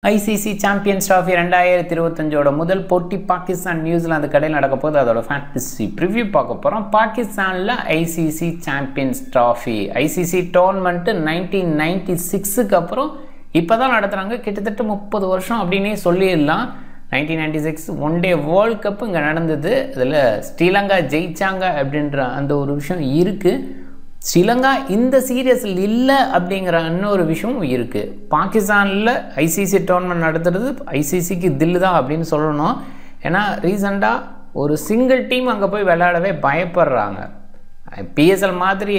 ICC champions trophy 2025 முதல் போட்டி Pakistan New Zealand கடையில் நடக்க போது அதோட ஃபேண்டசி ப்ரிவ்யூ பார்க்க போகிறோம். பாகிஸ்தானில் ICC champions trophy ICC tournament 1996க்கு அப்புறம் இப்போ தான் நடத்துகிறாங்க. கிட்டத்தட்ட 30 வருஷம் அப்படின்னே சொல்லிடலாம். 1996 ஒன் டே வேர்ல்ட் கப்பு இங்கே நடந்தது. இதில் ஸ்ரீலங்கா ஜெயிச்சாங்க அப்படின்ற அந்த ஒரு விஷயம் இருக்குது. ஸ்ரீலங்கா இந்த சீரியஸில் இல்லை அப்படிங்கிற இன்னொரு விஷயமும் இருக்குது. பாகிஸ்தானில் ஐசிசி டோர்னமெண்ட் நடத்துறது ஐசிசிக்கு தில்லு தான் அப்படின்னு சொல்லணும். ஏன்னா ரீசெண்டாக ஒரு சிங்கிள் டீம் அங்கே போய் விளையாடவே பயப்படுறாங்க. பிஎஸ்எல் மாதிரி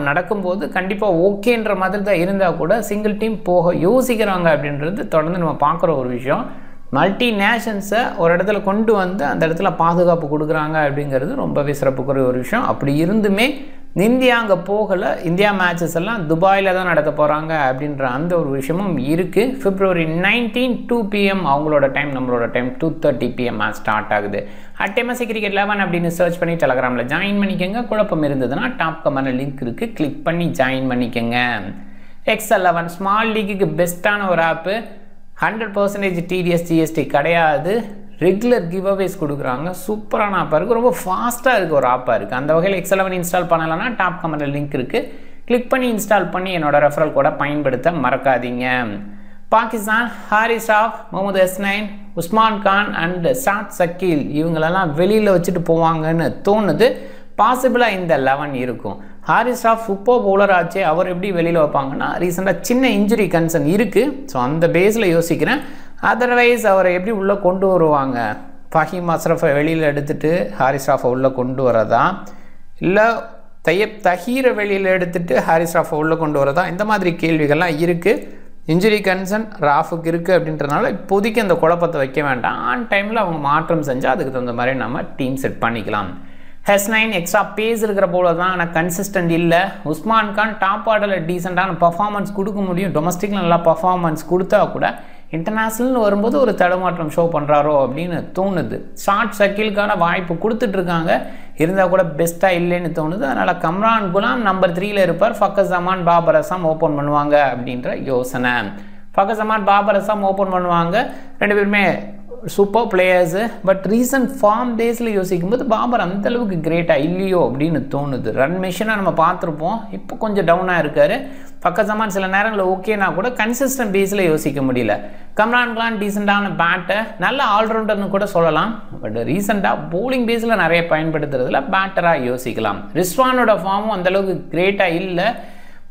நடக்கும்போது கண்டிப்பாக ஓகேன்ற மாதிரி தான் இருந்தால் கூட சிங்கிள் டீம் போக யோசிக்கிறாங்க அப்படின்றது தொடர்ந்து நம்ம பார்க்குற ஒரு விஷயம். மல்டி நேஷன்ஸை ஒரு இடத்துல கொண்டு வந்து அந்த இடத்துல பாதுகாப்பு கொடுக்குறாங்க அப்படிங்கிறது ரொம்பவே சிறப்புக்குரிய ஒரு விஷயம். அப்படி இருந்துமே இந்தியா அங்கே போகலை. இந்தியா மேட்சஸ் எல்லாம் துபாயில் தான் நடக்க போகிறாங்க அப்படின்ற அந்த ஒரு விஷயமும் இருக்குது. February 19 2 PM அவங்களோட டைம், நம்மளோட டைம் 2:30 PM ஸ்டார்ட் ஆகுது. @MSC Cricket 11 அப்படின்னு சர்ச் பண்ணி டெலகிராமில் ஜாயின் பண்ணிக்கோங்க. குழப்பம் இருந்ததுன்னா டாப் கமெண்ட் லிங்க் இருக்குது, கிளிக் பண்ணி ஜாயின் பண்ணிக்கோங்க. X11 ஸ்மால் லீக்குக்கு பெஸ்ட்டான ஒரு ஆப்பு. 100% TDS GST கிடையாது. ரெகுலர் கிவ் அவேஸ் கொடுக்குறாங்க. சூப்பரான ஆப்பாக இருக்குது, ரொம்ப ஃபாஸ்ட்டாக இருக்குது ஒரு ஆப்பாக இருக்குது. அந்த வகையில் X11 இன்ஸ்டால் பண்ணலைன்னா டாப் கமெண்ட் லிங்க் இருக்குது, கிளிக் பண்ணி இன்ஸ்டால் பண்ணி என்னோட ரெஃபரல் கூட பயன்படுத்த மறக்காதீங்க. பாகிஸ்தான் ஹாரிஸ் ராஃப், முகமது ஹஸ்னைன், உஸ்மான் கான் அண்ட் சாத் சக்கீல் இவங்களெல்லாம் வெளியில் வச்சுட்டு போவாங்கன்னு தோணுது. பாசிபிளாக இந்த 11 இருக்கும். ஹாரிஸ் ராஃப் சூப்பர் பவுலர் ஆச்சு, அவர் எப்படி வெளியில் வைப்பாங்கன்னா ரீசெண்டாக சின்ன இன்ஜுரி கன்சர்ன் இருக்குது. ஸோ அந்த பேஸில் யோசிக்கிறேன். அதர்வைஸ் அவரை எப்படி உள்ளே கொண்டு வருவாங்க? ஃபஹீம் அஸ்ரஃபை வெளியில் எடுத்துகிட்டு ஹாரிஸ் ராஃபை உள்ளே கொண்டு வரதா, இல்லை தையப் தஹீரை வெளியில் எடுத்துகிட்டு ஹாரிஸ் ராஃபை உள்ளே கொண்டு வரதா? இந்த மாதிரி கேள்விகள்லாம் இருக்குது. இன்ஜுரி கன்சர்ன் ராஃபுக்கு இருக்குது அப்படின்றனால இப்போதைக்கு அந்த குழப்பத்தை வைக்க வேண்டாம். ஆன் டைமில் அவங்க மாற்றம் செஞ்சால் அதுக்கு தகுந்த மாதிரி நம்ம டீம் செட் பண்ணிக்கலாம். H9 எக்ஸ்ட்ரா பேஸ் இருக்கிற போல தான், ஆனால் கன்சிஸ்டன்ட் இல்லை. உஸ்மான் கான் டாப் ஆர்டரில் டீசெண்டான பர்ஃபார்மன்ஸ் கொடுக்க முடியும். டொமஸ்டிக்கில் நல்லா பர்ஃபார்மன்ஸ் கொடுத்தா கூட இன்டர்நேஷ்னல்னு வரும்போது ஒரு தடுமாற்றம் ஷோ பண்ணுறாரோ அப்படின்னு தோணுது. ஷார்ட் சர்க்கிளுக்கான வாய்ப்பு கொடுத்துட்ருக்காங்க, இருந்தால் கூட பெஸ்ட்டாக இல்லைன்னு தோணுது. அதனால் கம்ரான் குலாம் நம்பர் 3ல் இருப்பார். ஃபக்கர் ஜமான் பாபர் அசாம் ஓப்பன் பண்ணுவாங்க அப்படின்ற யோசனை. ஃபக்கர் ஜமான் பாபர் அசாம் ஓப்பன் பண்ணுவாங்க. ரெண்டு பேருமே super players. But recent form டேஸில் யோசிக்கும்போது பாபர் அந்தளவுக்கு கிரேட்டாக இல்லையோ அப்படின்னு தோணுது. ரன் மிஷினாக நம்ம பார்த்துருப்போம், இப்போ கொஞ்சம் டவுனாக இருக்கார். ஃபக்கர் ஜமான் சில நேரங்களில் ஓகேனா கூட கன்சிஸ்டன்ட் பேஸில் யோசிக்க முடியல. கம்ரான் கான் டீசெண்டான பேட்டை, நல்ல ஆல்ரவுண்டர்னு கூட சொல்லலாம். பட் ரீசெண்டாக போலிங் பேஸில் நிறைய பயன்படுத்துறதுல பேட்டராக யோசிக்கலாம். ரிஸ்வானோட ஃபார்மும் அந்தளவுக்கு கிரேட்டாக இல்லை.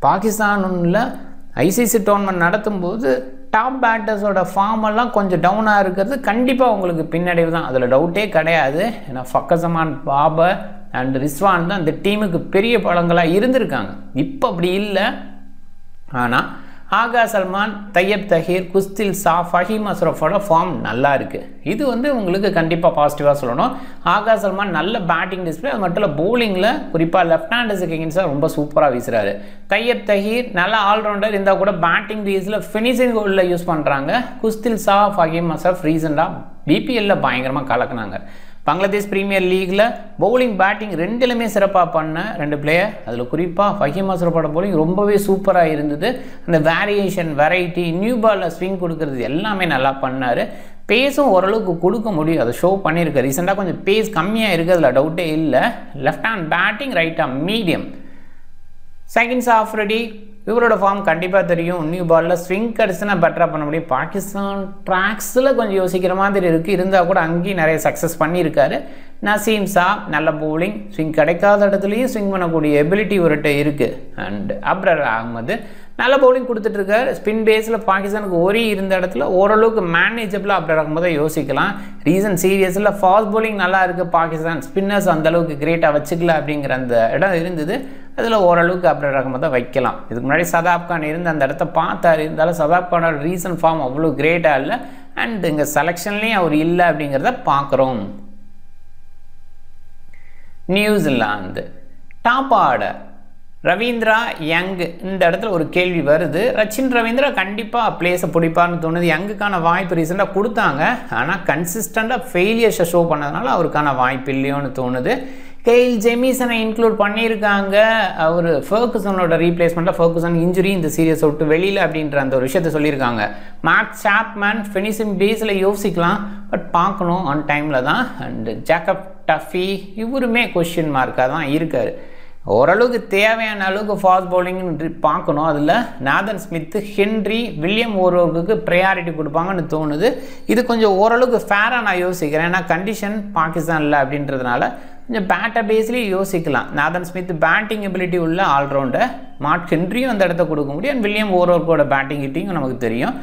பாகிஸ்தானில் ஐசிசி டோர்னமெண்ட் நடத்தும்போது டாப் பேட்டர்ஸோட ஃபார்மெல்லாம் கொஞ்சம் டவுனாக இருக்கிறது கண்டிப்பாக உங்களுக்கு பின்னடைவு தான், அதில் டவுட்டே கிடையாது. ஏன்னா ஃபக்கர் ஜமான், பாபர் அண்ட் ரிஸ்வான் தான் இந்த டீமுக்கு பெரிய பலங்களாக இருந்திருக்காங்க. இப்போ அப்படி இல்லை. ஆனால் ஆகா சல்மான், தையப் தஹீர், குஸ்தில் சா, ஃபஹீம் அஸ்ரஃபோட ஃபார்ம் நல்லா இருக்குது. இது உங்களுக்கு கண்டிப்பாக பாசிட்டிவாக சொல்லணும். ஆகா சல்மான் நல்ல பேட்டிங் டிஸ்பிளே, அது மட்டும் இல்லை போலிங்கில் குறிப்பாக லெஃப்ட் ஹேண்டர்ஸுக்கு எகென்ஸ்டாக ரொம்ப சூப்பராக வீசுகிறாரு. தையப் தஹீர் நல்ல ஆல்ரவுண்டர், இருந்தால் கூட பேட்டிங் பேஸில் ஃபினிஷிங் கோலில் யூஸ் பண்ணுறாங்க. குஸ்தில் சா, ஃபஹீம் அஸ்ரஃப் ரீசெண்டாக பிபிஎல்லில் பயங்கரமாக கலக்குனாங்க. பங்களாதேஷ் பிரீமியர் லீகில் பவுலிங் பேட்டிங் ரெண்டுலையுமே சிறப்பாக பண்ண 2 பிளேயர். அதில் குறிப்பாக ஃபஹீம் அஸ்ரஃபோட பவுலிங் ரொம்பவே சூப்பராக இருந்தது. அந்த வேரியேஷன், வெரைட்டி, நியூ பாலில் ஸ்விங் கொடுக்கறது எல்லாமே நல்லா பண்ணார். பேஸும் ஓரளவுக்கு கொடுக்க முடியும், அதை ஷோ பண்ணியிருக்காரு. ரீசெண்டாக கொஞ்சம் பேஸ் கம்மியாக இருக்குது, அதில் டவுட்டே இல்லை. Left hand batting, right hand medium. செகண்ட்ஸ் ஆஃப்ரெடி இவரோட ஃபார்ம் கண்டிப்பாக தெரியும். நியூ பாலில் ஸ்விங் கிடச்சுன்னா பெட்டராக பண்ண முடியும். பாகிஸ்தான் ட்ராக்ஸில் கொஞ்சம் யோசிக்கிற மாதிரி இருக்குது, இருந்தால் கூட அங்கேயும் நிறைய சக்ஸஸ் பண்ணியிருக்காரு. நசீம் ஷா நல்ல பவுலிங், ஸ்விங் கிடைக்காத இடத்துலையும் ஸ்விங் பண்ணக்கூடிய எபிலிட்டி ஒருட்ட இருக்குது. அண்ட் அப்ரர் அகமது நல்ல பவுலிங் கொடுத்துட்ருக்காரு. ஸ்பின் பேஸில் பாகிஸ்தானுக்கு ஒரே இருந்த இடத்துல ஓரளவுக்கு மேனேஜபிளாக அப்ரர் அகமதை யோசிக்கலாம். ரீசன்ட் சீரியஸில் ஃபாஸ்ட் பவுலிங் நல்லா இருக்குது பாகிஸ்தான், ஸ்பின்னர்ஸ் அந்தளவுக்கு கிரேட்டாக வச்சுக்கல அப்படிங்கிற அந்த இடம் இருந்தது. அதில் ஓரளவுக்கு அப்ரர் அகமதை வைக்கலாம். இதுக்கு முன்னாடி சதாப் கான் இருந்து அந்த இடத்த பார்த்தாரு, இருந்தாலும் சதாப் கானோட ரீசன்ட் ஃபார்ம் அவ்வளோ கிரேட்டாக இல்லை. அண்ட் இங்கே செலெக்ஷன்லேயும் அவர் இல்லை அப்படிங்கிறத பார்க்குறோம். New Zealand top order Ravindra, young, இந்த இடத்துல ஒரு கேள்வி வருது. ரச்சின் ரவீந்திரா கண்டிப்பாக பிளேஸை பிடிப்பார்னு தோணுது. யங்குக்கான வாய்ப்பு ரீசெண்டாக கொடுத்தாங்க, ஆனால் கன்சிஸ்டண்ட்டாக ஃபெயிலியர்ஸை ஷோ பண்ணதுனால அவருக்கான வாய்ப்பு இல்லையோன்னு தோணுது. கெயில் ஜெமிசனை இன்க்ளூட் பண்ணியிருக்காங்க. அவர் ஃபர்குசனோட ரீப்ளேஸ்மெண்ட்டில் ஃபர்குசன் இன்ஜுரி இந்த சீரியஸை விட்டு வெளியில் அப்படின்ற அந்த ஒரு விஷயத்தை சொல்லியிருக்காங்க. மேட் சாப்மேன் ஃபினிஷிங் பேஸில் யோசிக்கலாம், பட் பார்க்கணும் ஆன் டைமில் தான். அண்டு ஜேக்கப் டஃபி இவருமே கொஸ்டின் மார்க்காக தான் இருக்கார். ஓரளவுக்கு தேவையான அளவுக்கு ஃபாஸ்ட் பவுலிங்னு பார்க்கணும். அதில் நாதன் ஸ்மித்து, ஹென்ரி, வில்லியம் ஓரோவுக்கு ப்ரையாரிட்டி கொடுப்பாங்கன்னு தோணுது. இது கொஞ்சம் ஓரளவுக்கு ஃபேராக நான் யோசிக்கிறேன். ஏன்னா கண்டிஷன் பாகிஸ்தானில் அப்படின்றதுனால கொஞ்சம் பேட்டர் பேஸ்லேயும் யோசிக்கலாம். நாதன் ஸ்மித் பேட்டிங் எபிலிட்டி உள்ள ஆல்ரவுண்டர், மார்க் ஹென்ரியும் அந்த இடத்த கொடுக்க முடியும். வில்லியம் ஓரோவோட பேட்டிங் ஹிட்டிங்கும் நமக்கு தெரியும்.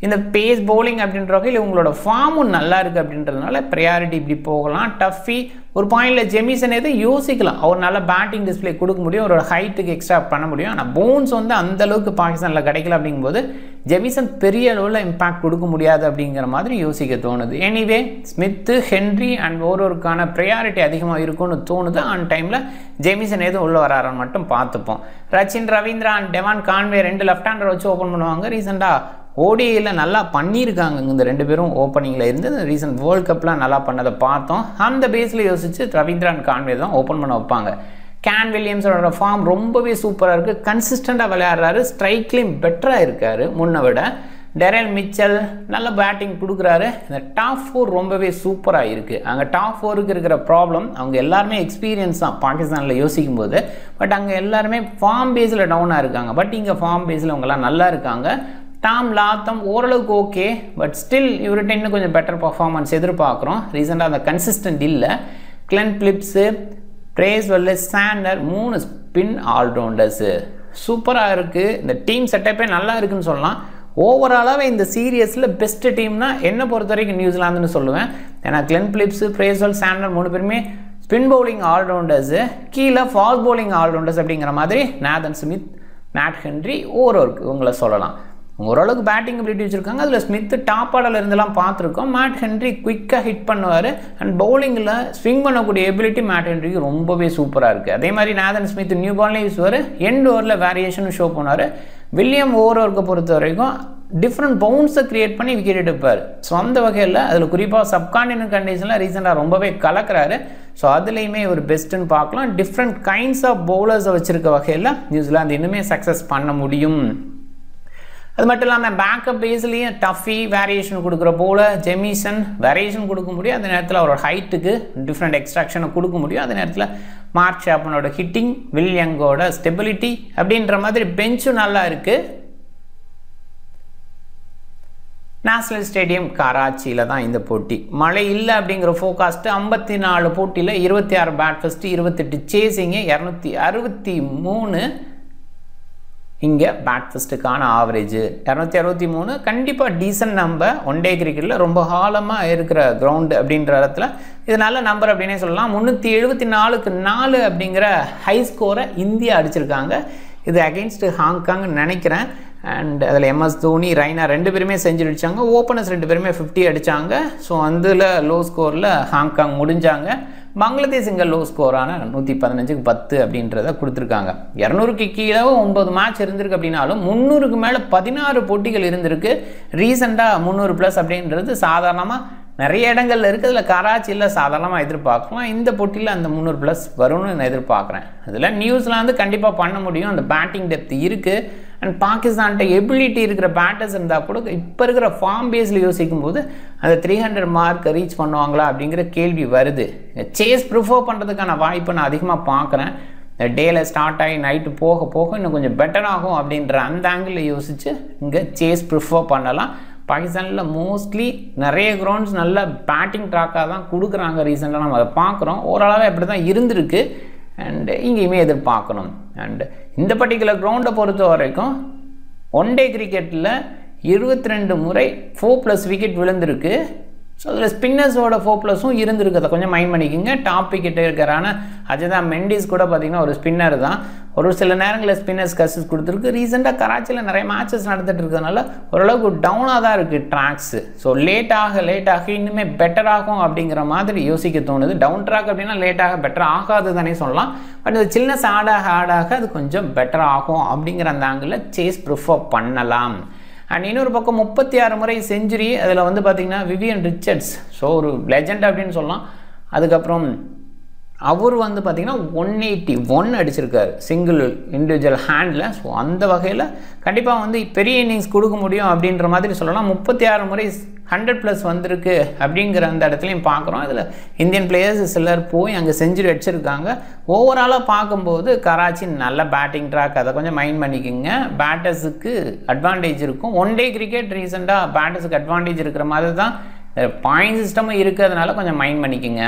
இந்த பேஸ் பவுலிங் அப்படின்ற வகையில் உங்களோட ஃபார்மும் நல்லா இருக்குது அப்படின்றதுனால ப்ரையாரிட்டி இப்படி போகலாம். டஃபி ஒரு பாயிண்டில் ஜெமிசன் எதுவும் யோசிக்கலாம், அவர் நல்ல பேட்டிங் டிஸ்பிளே கொடுக்க முடியும், ஒரு ஹைட்டுக்கு எக்ஸ்ட்ரா பண்ண முடியும். ஆனால் பவுன்ஸ் வந்து அந்தளவுக்கு பாகிஸ்தானில் கிடைக்கல அப்படிங்கும்போது ஜெமிசன் பெரிய அளவில் இம்பேக்ட் கொடுக்க முடியாது அப்படிங்கிற மாதிரி யோசிக்க தோணுது. எனிவே ஸ்மித்து, ஹென்ரி அண்ட் ஓரோருக்கான ப்ரையாரிட்டி அதிகமாக இருக்கும்னு தோணுது. ஆன் டைமில் ஜெமிசன் எதுவும் உள்ளே வராருன்னு மட்டும் பார்த்துப்போம். Rachin Ravindra and Devon Conway 2 left hander வச்சு ஓப்பன் பண்ணுவாங்க. ரீசெண்டாக ஓடியில் நல்லா பண்ணியிருக்காங்க. இந்த 2 பேரும் ஓப்பனிங்கில் இருந்து ரீசன்ட் வேர்ல்ட் கப்லாம் நல்லா பண்ணதை பார்த்தோம். அந்த பேஸில் யோசித்து ரவீந்திரா அண்ட் கான்வே தான் ஓப்பன் பண்ண வைப்பாங்க. கேன் வில்லியம்ஸோட ஃபார்ம் ரொம்பவே சூப்பராக இருக்குது, கன்சிஸ்டண்ட்டாக விளையாடுறாரு, ஸ்ட்ரைக்லேயும் பெட்டராக இருக்கார் முன்னை விட. டெரெல் மிச்சல் நல்ல பேட்டிங் கொடுக்குறாரு. இந்த டாப் 4 ரொம்பவே சூப்பராக இருக்குது. அங்கே டாப் 4க்கு இருக்கிற ப்ராப்ளம், அவங்க எல்லாருமே எக்ஸ்பீரியன்ஸ் தான் பாகிஸ்தானில் யோசிக்கும் போது. பட் அங்கே எல்லாருமே ஃபார்ம் பேஸில் டவுனாக இருக்காங்க. பட் இங்கே ஃபார்ம் பேஸில் அவங்கெல்லாம் நல்லா இருக்காங்க. டாம் லாத்தம் ஓரளவுக்கு ஓகே, பட் ஸ்டில் இவர்கிட்ட இன்னும் கொஞ்சம் பெட்டர் பர்ஃபார்மன்ஸ் எதிர்பார்க்குறோம். ரீசெண்டாக அந்த கன்சிஸ்டன்ட் இல்லை. Glenn Phillips, Bracewell, Santner 3 spin allrounders சூப்பராக இருக்குது. இந்த டீம் செட்டப்பே நல்லா இருக்குன்னு சொல்லலாம். ஓவராலாகவே இந்த சீரியஸில் பெஸ்ட்டு டீம்னா என்னை பொறுத்த வரைக்கும் நியூசிலாந்துன்னு சொல்லுவேன். ஏன்னா கிளென் பிலிப்ஸு, பிரேஸ்வெல், சாண்டர் 3 பேருமே ஸ்பின் பவுலிங் ஆல்ரவுண்டர்ஸு, கீழே ஃபாஸ்ட் பவுலிங் ஆல்ரவுண்டர்ஸ் அப்படிங்கிற மாதிரி நாதன் ஸ்மித், மேட் ஹென்ரி, ஓரோருக்கு இவங்கள சொல்லலாம். ஓரளவுக்கு பேட்டிங் எபிலிட்டி வச்சுருக்காங்க. அதில் ஸ்மித் டாப் ஆர்டரில் இருந்தெல்லாம் பார்த்துருக்கோம். மேட் ஹென்ரி குயிக்காக ஹிட் பண்ணுவார். அண்ட் பவுலிங்கில் ஸ்விங் பண்ணக்கூடிய எபிலிட்டி மேட் ஹென்ரிக்கு ரொம்பவே சூப்பராக இருக்குது. அதே மாதிரி நாதன் ஸ்மித் நியூ பால்லையும் வீசுவார், எண்ட் ஓவரில் வேரியேஷனும் ஷோ பண்ணுவார். வில்லியம் ஓவருக்கு பொறுத்த வரைக்கும் டிஃப்ரெண்ட் பவுன்ஸை க்ரியேட் பண்ணி விக்கெட் எடுப்பார். ஸோ அந்த வகையில் அதில் குறிப்பாக சப்கான்டினென்ட் கண்டிஷனில் ரீசெண்டாக ரொம்பவே கலக்கிறாரு. ஸோ அதுலேயுமே ஒரு பெஸ்ட்டுன்னு பார்க்கலாம். டிஃப்ரெண்ட் கைண்ட்ஸ் ஆஃப் பவுலர்ஸை வச்சுருக்க வகையில் நியூசிலாந்து இன்னுமே சக்ஸஸ் பண்ண முடியும். அது மட்டும் இல்லாமல் பேக்கப் பேஸ்லேயும் டஃபி வேரியேஷன் கொடுக்குற போல் ஜெமிசன் வேரியேஷன் கொடுக்க முடியும். அதே நேரத்தில் அவரோட ஹைட்டுக்கு டிஃப்ரெண்ட் எக்ஸ்ட்ராக்ஷனை கொடுக்க முடியும். அதே நேரத்தில் மார்க் ஷாப்பனோட ஹிட்டிங், வில்லியங்கோட ஸ்டெபிலிட்டி அப்படின்ற மாதிரி பெஞ்சும் நல்லா இருக்குது. நேஷனல் ஸ்டேடியம் கராச்சியில் தான் இந்த போட்டி. மழை இல்லை அப்படிங்கிற ஃபோகாஸ்ட்டு. 54 போட்டியில் 26 பேட் ஃபஸ்ட்டு, 28 சேசிங்கு, 263 இங்கே பேட் ஃபஸ்ட்டுக்கான ஆவரேஜ் 263. கண்டிப்பாக டீசன்ட் நம்பர். ஒன் டே கிரிக்கெட்டில் ரொம்ப காலமாக இருக்கிற கிரவுண்டு அப்படின்ற இடத்துல இது நல்ல நம்பர் அப்படின்னே சொல்லலாம். 374க்கு 4 அப்படிங்கிற ஹை ஸ்கோரை இந்தியா அடிச்சிருக்காங்க. இது அகெயின்ஸ்ட் ஹாங்காங்னு நினைக்கிறேன். அண்ட் அதில் எம்எஸ் தோனி, ரைனா 2 பேருமே செஞ்சுரி அடித்தாங்க. ஓப்பனர்ஸ் 2 பேருமே 50 அடித்தாங்க. ஸோ அதில் லோ ஸ்கோரில் ஹாங்காங் முடிஞ்சாங்க. பங்களாதேஷ் இங்கே லோ ஸ்கோரான 115க்கு 10 அப்படின்றத கொடுத்துருக்காங்க. 200க்கு கீழே 9 மேட்ச் இருந்திருக்கு அப்படின்னாலும் 300க்கு மேலே 16 போட்டிகள் இருந்திருக்கு. ரீசெண்டாக 300+ அப்படின்றது சாதாரணமாக நிறைய இடங்கள்ல இருக்குது. அதில் கராச்சியில் சாதாரணமாக எதிர்பார்க்கலாம். இந்த போட்டியில் அந்த 300+ வரும்னு நான் எதிர்பார்க்குறேன். அதில் நியூசிலாந்து கண்டிப்பாக பண்ண முடியும். அந்த பேட்டிங் டெப்த் இருக்குது. அண்ட் பாகிஸ்தான்கிட்ட எபிலிட்டி இருக்கிற பேட்டர்ஸ் இருந்தால் கூட இப்போ இருக்கிற ஃபார்ம் பேஸில் யோசிக்கும் போது அந்த 300 மார்க் ரீச் பண்ணுவாங்களா அப்படிங்கிற கேள்வி வருது. சேஸ் ப்ரிஃபர் பண்ணுறதுக்கான வாய்ப்பை நான் அதிகமாக பார்க்குறேன். டேயில் ஸ்டார்ட் ஆகி நைட்டு போக போக இன்னும் கொஞ்சம் பெட்டர் ஆகும் அப்படின்ற அந்த ஆங்கிளில் யோசித்து இங்கே சேஸ் ப்ரிஃபர் பண்ணலாம். பாகிஸ்தானில் மோஸ்ட்லி நிறைய கிரவுண்ட்ஸ் நல்ல பேட்டிங் ட்ராக்காக தான் கொடுக்குறாங்க. ரீசெண்டாக நம்ம அதை பார்க்குறோம். ஓரளவு அப்படி தான் இருந்திருக்கு. அண்டு இங்கேயுமே எதிர்பார்க்கணும். அண்டு இந்த பர்டிகுலர் கிரவுண்டை பொறுத்த வரைக்கும் ஒன் டே கிரிக்கெட்டில் 22 முறை 4+ விக்கெட் விழுந்திருக்கு. ஸோ அதில் ஸ்பின்னர்ஸோட 4+ இருந்திருக்கு. அதை கொஞ்சம் மைண்ட் பண்ணிக்கிங்க. டாப் விக்கெட் இருக்கிறான அஜதா மெண்டிஸ் கூட பார்த்திங்கன்னா ஒரு ஸ்பின்னர் தான். ஒரு சில நேரங்களில் ஸ்பின்னர்ஸ் கசிஸ் கொடுத்துருக்கு. ரீசெண்டாக கராச்சியில் நிறைய மேட்சஸ் நடந்துகிட்டு இருக்கிறதுனால ஓரளவுக்கு டவுனாக தான் இருக்குது ட்ராக்ஸு. ஸோ லேட்டாக இன்னுமே பெட்டர் ஆகும் அப்படிங்கிற மாதிரி யோசிக்க தோணுது. டவுன் ட்ராக் அப்படின்னா லேட்டாக பெட்டர் ஆகாது தானே சொல்லலாம். பட் அது சில்னஸ் ஆடாக அது கொஞ்சம் பெட்டர் ஆகும் அப்படிங்கிற அந்த ஆங்கிளில் சேஸ் ப்ரிஃபர் பண்ணலாம். அண்ட் இன்னொரு பக்கம் 36 முறை செஞ்சுரி. அதில் வந்து பார்த்திங்கன்னா விவியன் ரிச்சர்ட்ஸ், ஸோ ஒரு லெஜண்ட் அப்படின்னு சொல்லலாம். அதுக்கப்புறம் அவர் வந்து பார்த்திங்கன்னா 181 அடிச்சிருக்காரு சிங்கிள் இண்டிவிஜுவல் ஹேண்டில். ஸோ அந்த வகையில் கண்டிப்பாக வந்து பெரிய இன்னிங்ஸ் கொடுக்க முடியும் அப்படின்ற மாதிரி சொல்லலாம். 36 முறை 100+ வந்திருக்கு அப்படிங்கிற அந்த இடத்துலையும் பார்க்குறோம். இதில் இந்தியன் பிளேயர்ஸ் சிலர் போய் அங்கே செஞ்சுரி அடிச்சிருக்காங்க. ஓவராலாக பார்க்கும்போது கராச்சி நல்ல பேட்டிங் ட்ராக், அதை கொஞ்சம் மைண்ட் பண்ணிக்கோங்க. பேட்டர்ஸுக்கு அட்வான்டேஜ் இருக்கும். ஒன் டே கிரிக்கெட் ரீசெண்டாக பேட்டர்ஸுக்கு அட்வான்டேஜ் இருக்கிற மாதிரி தான் பாயிண்ட் சிஸ்டமும் இருக்குது, அதனால் கொஞ்சம் மைண்ட் பண்ணிக்கோங்க.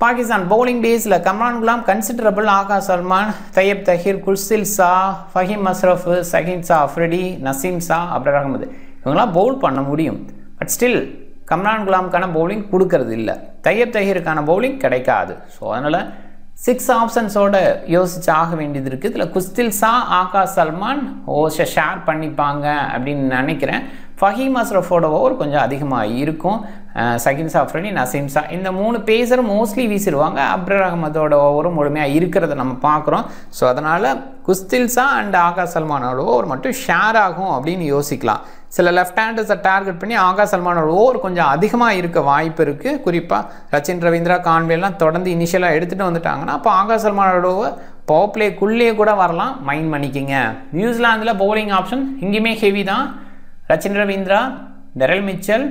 பாகிஸ்தான் பவுலிங் டேஸில் கம்ரான் குலாம் கன்சிடரபிள், ஆகா சல்மான், தையப் தஹீர், குல்சில் ஷா, ஃபஹீம் அஷ்ரஃப், சஹீன் ஷா அஃப்ரிடி, நசீம் ஷா, அப்துல் அஹமது இவங்களாம் பவுல் பண்ண முடியும். பட் ஸ்டில் கம்ரான் குலாமுக்கான பவுலிங் கொடுக்கறது இல்லை, தையப் தஹீருக்கான பவுலிங் கிடைக்காது. ஸோ அதனால் 6 ஆப்ஷன்ஸோட யோசிச்சு ஆக வேண்டியது இருக்குது. இதில் குஸ்தில் ஷா, ஆகா சல்மான் ஷேர் பண்ணிப்பாங்க அப்படின்னு நினைக்கிறேன். ஃபஹீம் அஷ்ரஃபோட ஓவர் கொஞ்சம் அதிகமாக இருக்கும். சஹீன் ஷா அஃப்ரிடி, நசீம் ஷா இந்த 3 பேசரும் மோஸ்ட்லி வீசிடுவாங்க. அப்துல் அஹமதோட ஓவரும் முழுமையாக இருக்கிறத நம்ம பார்க்குறோம். ஸோ அதனால் குஸ்தில் ஷா அண்ட் ஆகா சல்மானோட ஓவர் மட்டும் ஷேர் ஆகும் அப்படின்னு யோசிக்கலாம். சில லெஃப்ட் ஹேண்டர்ஸை டார்கெட் பண்ணி ஆகா சல்மானோட ஓவர் கொஞ்சம் அதிகமாக இருக்க வாய்ப்பு இருக்குது. குறிப்பாக ரச்சின் ரவீந்திரா, கான்வேலாம் தொடர்ந்து இனிஷியலாக எடுத்துகிட்டு வந்துட்டாங்கன்னா அப்போ ஆகா சல்மானோட ஓவர் பவர் பிளேக்குள்ளேயே கூட வரலாம், மைண்ட் பண்ணிக்கிங்க. நியூசிலாந்தில் பவுலிங் ஆப்ஷன் இங்கேயுமே ஹெவி தான். Rachin Ravindra, Daryl Mitchell,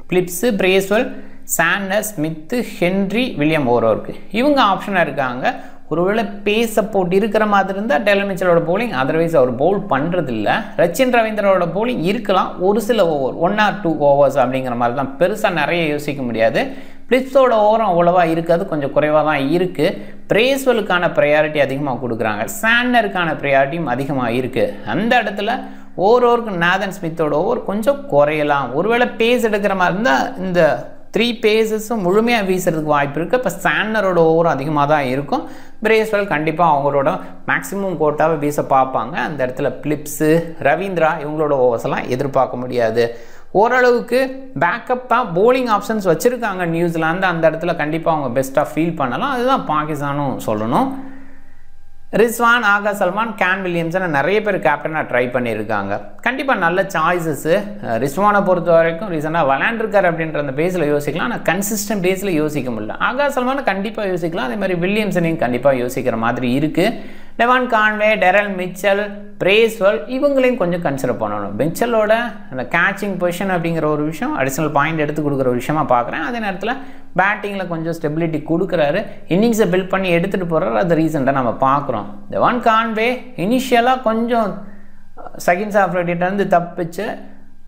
Phillips, Bracewell, Santners, Smith, Henry, William ஓரோருக்கு இவங்க ஆப்ஷனாக இருக்காங்க. ஒருவேளை பேஸ் சப்போர்ட் இருக்கிற மாதிரி இருந்தால் டெரல் மிச்சலோட பவுலிங், அதர்வைஸ் அவர் பவுல் பண்ணுறதில்ல. ரச்சின் ரவீந்திராவோட பவுலிங் இருக்கலாம், ஒரு சில ஓவர் 1 or 2 overs அப்படிங்கிற மாதிரி தான், பெருசாக நிறைய யோசிக்க முடியாது. பிலிப்ஸோட ஓவரும் அவ்வளோவா இருக்காது, கொஞ்சம் குறைவாக தான் இருக்குது. பிரேஸ்வெலுக்கான ப்ரையாரிட்டி அதிகமாக கொடுக்குறாங்க, சாண்டருக்கான ப்ரையாரிட்டியும் அதிகமாக இருக்குது. அந்த இடத்துல ஓவருக்கு நாதன் ஸ்மித்தோட ஓவர் கொஞ்சம் குறையலாம். ஒருவேளை பேஸ் எடுக்கிற மாதிரி இருந்தால் இந்த 3 பேஸஸும் முழுமையாக வீசுறதுக்கு வாய்ப்பு இருக்குது. இப்போ சாண்டரோட ஓவரும் அதிகமாக தான் இருக்கும். பிரேஸ்வெல் கண்டிப்பாக அவங்களோட மேக்ஸிமம் கோட்டாவை வீச பார்ப்பாங்க. அந்த இடத்துல பிலிப்ஸு, ரவீந்திரா இவங்களோட ஓவர்ஸ் எல்லாம் எதிர்பார்க்க முடியாது. ஓரளவுக்கு பேக்கப்பாக போலிங் ஆப்ஷன்ஸ் வச்சுருக்காங்க நியூசிலாந்து. அந்த இடத்துல கண்டிப்பாக அவங்க பெஸ்ட்டாக ஃபீல் பண்ணலாம். அதுதான் பாகிஸ்தானும் சொல்லணும். ரிஸ்வான், ஆகா சல்மான், கேன் வில்லியம்சன் நிறைய பேர் கேப்டனாக ட்ரை பண்ணியிருக்காங்க. கண்டிப்பாக நல்ல சாய்ஸஸ்ஸு. ரிஸ்வானை பொறுத்த வரைக்கும் ரீசெண்டாக விளையாண்டுருக்காரு அப்படின்ற அந்த பேஸில் யோசிக்கலாம், ஆனால் கன்சிஸ்டன்ட் பேஸில் யோசிக்க முடியல. ஆகா சல்மானை கண்டிப்பாக யோசிக்கலாம், அதே மாதிரி வில்லியம்சனையும் கண்டிப்பாக யோசிக்கிற மாதிரி இருக்குது. Devon Conway, Daryl Mitchell, Bracewell இவங்களையும் கொஞ்சம் கன்சிடர் பண்ணணும். மிச்சலோட அந்த கேட்சிங் பொசிஷன் அப்படிங்கிற ஒரு விஷயம் அடிஷ்னல் பாயிண்ட் எடுத்து கொடுக்குற ஒரு விஷயமா பார்க்குறேன். அதே நேரத்தில் பேட்டிங்கில் கொஞ்சம் ஸ்டெபிலிட்டி கொடுக்குறாரு, இன்னிங்ஸை பில்ட் பண்ணி எடுத்துகிட்டு போகிறாரு. அது ரீசெண்டாக நம்ம பார்க்குறோம். டெவான் கான்வே இனிஷியலாக கொஞ்சம் சஹீன் ஷா அஃப்ரிடியிட்டேருந்து தப்பிச்சு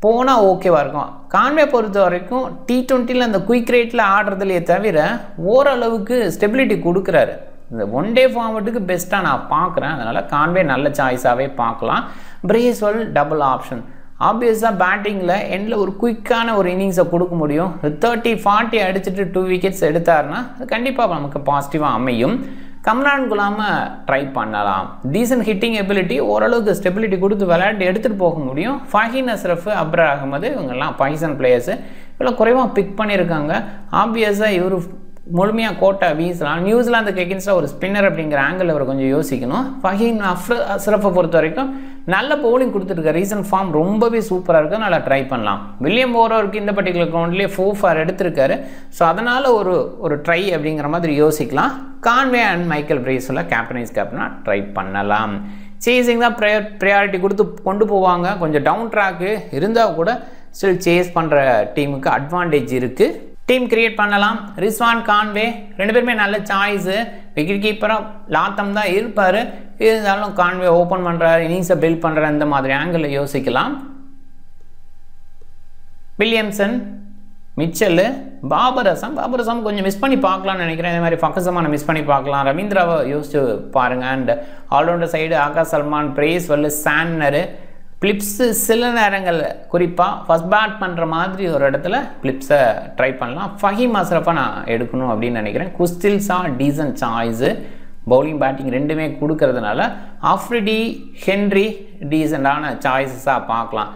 போனால் ஓகேவாக இருக்கும். கான்வே பொறுத்த வரைக்கும் T20 அந்த குயிக் ரேட்டில் ஆடுறதுலையே தவிர ஓரளவுக்கு ஸ்டெபிலிட்டி கொடுக்குறாரு. இந்த 1 டே ஃபார்மேட்டுக்கு பெஸ்ட்டாக நான் பார்க்குறேன். அதனால் கான்வே நல்ல சாய்ஸாகவே பார்க்கலாம். Bracewell double option. ஆப்வியஸாக பேட்டிங்கில் எண்டில் ஒரு குயிக்கான ஒரு இன்னிங்ஸை கொடுக்க முடியும். 30-40 அடிச்சுட்டு 2 wickets எடுத்தாருன்னா கண்டிப்பாக நமக்கு பாசிட்டிவாக அமையும். கம்ரான் குலாமை ட்ரை பண்ணலாம். டீசன்ட் ஹிட்டிங் எபிலிட்டி, ஓரளவுக்கு ஸ்டெபிலிட்டி கொடுத்து விளையாட்டு எடுத்துகிட்டு போக முடியும். ஃபஹீம் அஷ்ரஃப், அப்துல் அஹமது இவங்கெல்லாம் பாகிஸ்தான் பிளேயர்ஸு இவ்வளோ குறைவாக பிக் பண்ணியிருக்காங்க. ஆப்வியஸாக இவர் முழுமையாக கோட்டை வீசலாம். நியூசிலாந்துக்கு எகென்ஸ்டாக ஒரு ஸ்பின்னர் அப்படிங்கிற ஆங்கிள் அவர் கொஞ்சம் யோசிக்கணும். ஃபஹீம் அஷ்ரஃபை பொறுத்த வரைக்கும் நல்ல பவுலிங் கொடுத்துருக்காரு. ரீசன்ட் ஃபார்ம் ரொம்பவே சூப்பராக இருக்குது, நல்லா ட்ரை பண்ணலாம். வில்லியம் ஓரோருக்கு இந்த பர்டிகுலர் கிரவுண்ட்லேயே 4 எடுத்திருக்காரு. ஸோ அதனால் ஒரு ட்ரை அப்படிங்கிற மாதிரி யோசிக்கலாம். கான்வே அண்ட் மைக்கேல் பிரேஸ்வெல்ல கேப்டனாக ட்ரை பண்ணலாம். சேசிங் தான் ப்ரையாரிட்டி கொடுத்து கொண்டு போவாங்க. கொஞ்சம் டவுன் ட்ராக்கு இருந்தால் கூட ஸ்டில் சேஸ் பண்ணுற டீமுக்கு அட்வான்டேஜ் இருக்குது. டீம் கிரியேட் பண்ணலாம். ரிஸ்வான், கான்வே 2 பேருமே நல்ல சாய்ஸு. விக்கெட் கீப்பராக லாத்தம் தான் இருப்பார், இருந்தாலும் கான்வே ஓப்பன் பண்ணுறாரு, இன்னிங்ஸை பில்ட் பண்ணுற இந்த மாதிரி ஆங்கிளில் யோசிக்கலாம். வில்லியம்சன், மிச்சல், பாபர் அசம் கொஞ்சம் மிஸ் பண்ணி பார்க்கலாம்னு நினைக்கிறேன். இதே மாதிரி ஃபக்கசமான மிஸ் பண்ணி பார்க்கலாம். ரவீந்திராவை யோசிச்சு பாருங்கள். அண்ட் ஆல்ரவுண்டர் சைடு ஆகா சல்மான், பிரேஸ்வெல், சாண்டரு, பிலிப்ஸு சில நேரங்கள் குறிப்பாக ஃபஸ்ட் பேட் பண்ணுற மாதிரி ஒரு இடத்துல பிலிப்ஸை ட்ரை பண்ணலாம். ஃபஹீம் அஷ்ரஃபை நான் எடுக்கணும் அப்படின்னு நினைக்கிறேன். Khushdil Shah decent choice. Bowling batting ரெண்டுமே கொடுக்கறதுனால அஃப்ரிடி, ஹென்ரி டீசெண்டான சாய்ஸஸாக பார்க்கலாம்.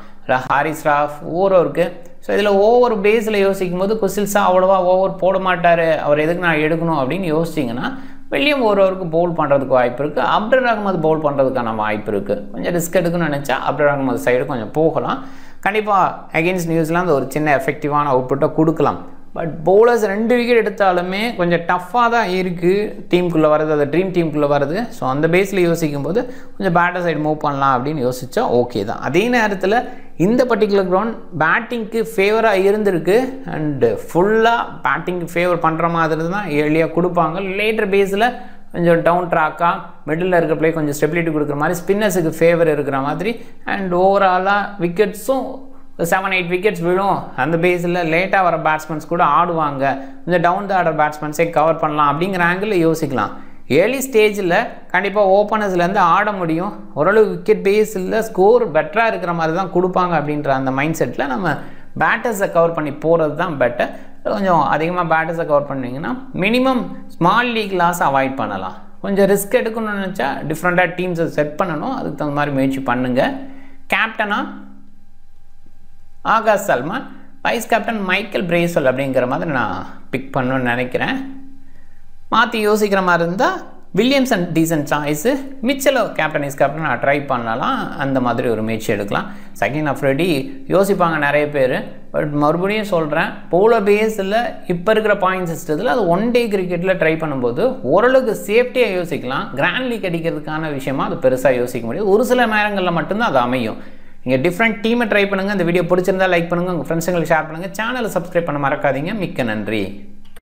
ஹாரிஸ் ராஃப் ஓவருக்கு. ஸோ இதில் ஓவர் பேஸில் யோசிக்கும் போது குஸ்தில் ஷா அவ்வளோவா ஓவர் போட மாட்டார், அவர் எதுக்கு நான் எடுக்கணும் அப்படின்னு யோசிச்சிங்கன்னா வில்லியம் ஓவருக்கு பவுல் பண்ணுறதுக்கு வாய்ப்பு இருக்குது. அப்துல் அஹமது பவுல் பண்ணுறதுக்கான வாய்ப்பு இருக்குது. கொஞ்சம் ரிஸ்க் எடுக்கணும்னு நினச்சா அப்துல் அஹமது சைடு கொஞ்சம் போகலாம். கண்டிப்பாக அகெயின்ஸ்ட் நியூசிலாந்து ஒரு சின்ன எஃபெக்டிவான அவுட்புட்டை கொடுக்கலாம். பட் பவுலர்ஸ் 2 விக்கெட் எடுத்தாலுமே கொஞ்சம் டஃப்பாக தான் இருக்குது டீமுக்குள்ளே வருது, அது ட்ரீம் டீமுக்குள்ளே வருது. ஸோ அந்த பேஸில் யோசிக்கும் போது கொஞ்சம் பேட்டர் சைடு மூவ் பண்ணலாம் அப்படின்னு யோசித்தா ஓகே தான். அதே நேரத்தில் இந்த பர்டிகுலர் கிரவுண்ட் பேட்டிங்க்கு ஃபேவராக இருந்திருக்கு அண்டு ஃபுல்லாக பேட்டிங்க்கு ஃபேவர் பண்ணுற மாதிரி தான் ஏர்லியாக கொடுப்பாங்க. லேட்டர் பேஸில் கொஞ்சம் டவுன் ட்ராக்காக மிடில் இருக்க பிளே கொஞ்சம் ஸ்டெபிலிட்டி கொடுக்குற மாதிரி ஸ்பின்னர்ஸுக்கு ஃபேவர் இருக்கிற மாதிரி அண்ட் ஓவராலாக விக்கெட்ஸும் 7-8 விக்கெட்ஸ் விழும். அந்த பேஸில் லேட்டாக வர பேட்ஸ்மேன்ஸ் கூட ஆடுவாங்க, கொஞ்சம் டவுன் த ஆர்டர் பேட்ஸ்மேன்ஸே கவர் பண்ணலாம் அப்படிங்கிற ஆங்கிளில் யோசிக்கலாம். ஏர்லி ஸ்டேஜில் கண்டிப்பாக ஓப்பனர்ஸ்லேருந்து ஆட முடியும், ஓரளவு விக்கெட் பேஸில் ஸ்கோர் பெட்டராக இருக்கிற மாதிரி தான் கொடுப்பாங்க அப்படின்ற அந்த மைண்ட் செட்டில் நம்ம பேட்டர்ஸை கவர் பண்ணி போகிறது தான் பெட்டர். கொஞ்சம் அதிகமாக பேட்டர்ஸை கவர் பண்ணிங்கன்னா minimum small league loss avoid பண்ணலாம். கொஞ்சம் ரிஸ்க் எடுக்கணும்னு நினச்சா டிஃப்ரெண்ட்டாக டீம்ஸை செட் பண்ணணும், அதுக்கு தகுந்த மாதிரி முயற்சி பண்ணுங்கள். கேப்டனாக Akash Salman, vice captain Michael Bracewell அப்படிங்கிற மாதிரி நான் பிக் பண்ணணும்னு நினைக்கிறேன். மாற்றி யோசிக்கிற மாதிரி இருந்தால் வில்லியம்சன் டீசன்ட் சாய்ஸு, மிச்சலோ கேப்டன் நான் ட்ரை பண்ணலாம், அந்த மாதிரி ஒரு முயற்சி எடுக்கலாம். செகண்ட் ஆஃப் ரெடி யோசிப்பாங்க நிறைய பேர். பட் மறுபடியும் சொல்கிறேன், பவுலர் பேஸில் இப்போ இருக்கிற பாயிண்ட் சிஸ்டத்தில் அது ஒன் டே கிரிக்கெட்டில் ட்ரை பண்ணும்போது ஓரளவுக்கு சேஃப்டியாக யோசிக்கலாம். கிராண்ட் லீக் அடிக்கிறதுக்கான விஷயமா அது பெருசாக யோசிக்க முடியாது. ஒரு சில நேரங்களில் மட்டும்தான் அது அமையும். நீங்கள் டிஃப்ரெண்ட் டீமை ட்ரை பண்ணுங்கள். இந்த வீடியோ பிடிச்சிருந்தால் லைக் பண்ணுங்கள், உங்கள் ஃப்ரெண்ட்ஸுங்களுக்கு ஷேர் பண்ணுங்கள், சேனலை சப்ஸ்கிரைப் பண்ண மறக்காதீங்க. மிக்க நன்றி.